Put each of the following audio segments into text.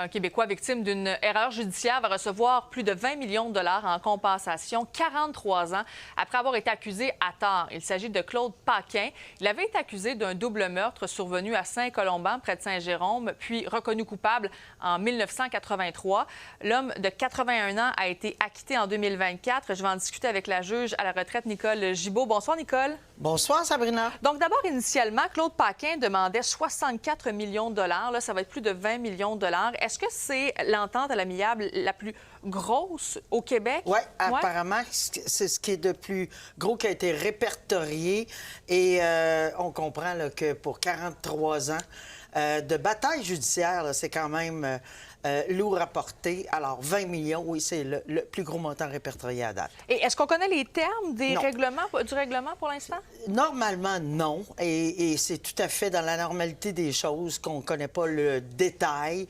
Un Québécois victime d'une erreur judiciaire va recevoir plus de 20 millions de dollars en compensation 43 ans après avoir été accusé à tort. Il s'agit de Claude Paquin. Il avait été accusé d'un double meurtre survenu à Saint-Colomban, près de Saint-Jérôme, puis reconnu coupable en 1983. L'homme de 81 ans a été acquitté en 2024. Je vais en discuter avec la juge à la retraite, Nicole Gibault. Bonsoir, Nicole. Bonsoir, Sabrina. Donc, d'abord, initialement, Claude Paquin demandait 64 millions de dollars. Là, ça va être plus de 20 millions de dollars. Est-ce que c'est l'entente à l'amiable la plus grosse au Québec? Oui, apparemment, c'est ce qui est de plus gros qui a été répertorié. Et on comprend là, que pour 43 ans de bataille judiciaire, là, c'est quand même lourd à porter. Alors, 20 millions, oui, c'est le plus gros montant répertorié à date. Et est-ce qu'on connaît les termes du Non. règlement pour l'instant? Normalement, non. Et c'est tout à fait dans la normalité des choses qu'on ne connaît pas le détail.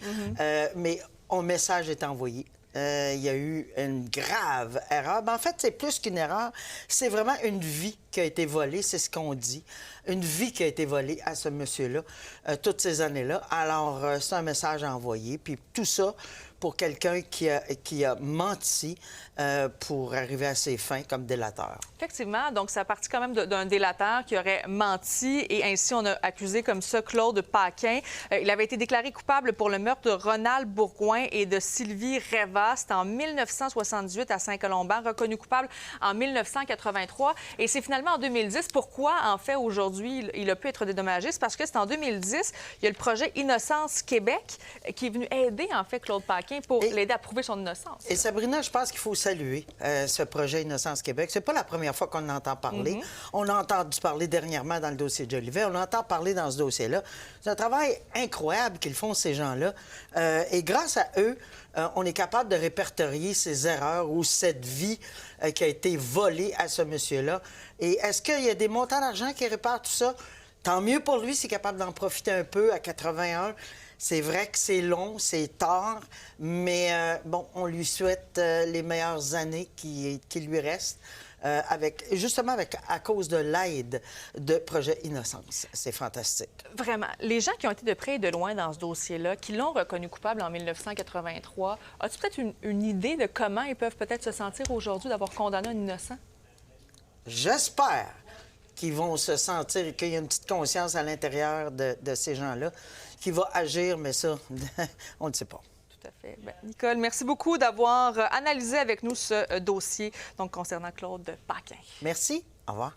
Mais un message est envoyé. Il y a eu une grave erreur. Ben, en fait, c'est plus qu'une erreur. C'est vraiment une vie qui a été volée, c'est ce qu'on dit. Une vie qui a été volée à ce monsieur-là toutes ces années-là. Alors, c'est un message envoyé. Puis tout ça pour quelqu'un qui a menti pour arriver à ses fins comme délateur. Effectivement. Donc, ça partit quand même d'un délateur qui aurait menti et ainsi on a accusé comme ça Claude Paquin. Il avait été déclaré coupable pour le meurtre de Ronald Bourgoin et de Sylvie Reva. C'était en 1978 à Saint-Colomban, reconnu coupable en 1983. Et c'est finalement en 2010. Pourquoi, en fait, aujourd'hui, il a pu être dédommagé? C'est parce que c'est en 2010, il y a le projet Innocence Québec qui est venu aider, en fait, Claude Paquin pour l'aider à prouver son innocence. Et Sabrina, je pense qu'il faut saluer ce projet Innocence Québec. C'est pas la première fois qu'on en entend parler. On a entendu parler dernièrement dans le dossier de Jolivet. On entend parler dans ce dossier-là. C'est un travail incroyable qu'ils font, ces gens-là. Et grâce à eux, on est capable de répertorier ces erreurs ou cette vie qui a été volée à ce monsieur-là. Et est-ce qu'il y a des montants d'argent qui réparent tout ça? Tant mieux pour lui, s'il est capable d'en profiter un peu à 81. C'est vrai que c'est long, c'est tard, mais bon, on lui souhaite les meilleures années qui lui restent. Justement à cause de l'aide de Projet Innocence. C'est fantastique. Vraiment. Les gens qui ont été de près et de loin dans ce dossier-là, qui l'ont reconnu coupable en 1983, as-tu peut-être une idée de comment ils peuvent peut-être se sentir aujourd'hui d'avoir condamné un innocent? J'espère qu'ils vont se sentir, qu'il y a une petite conscience à l'intérieur de ces gens-là qui va agir, mais ça, on ne sait pas. Tout à fait. Bien, Nicole, merci beaucoup d'avoir analysé avec nous ce dossier donc concernant Claude Paquin. Merci. Au revoir.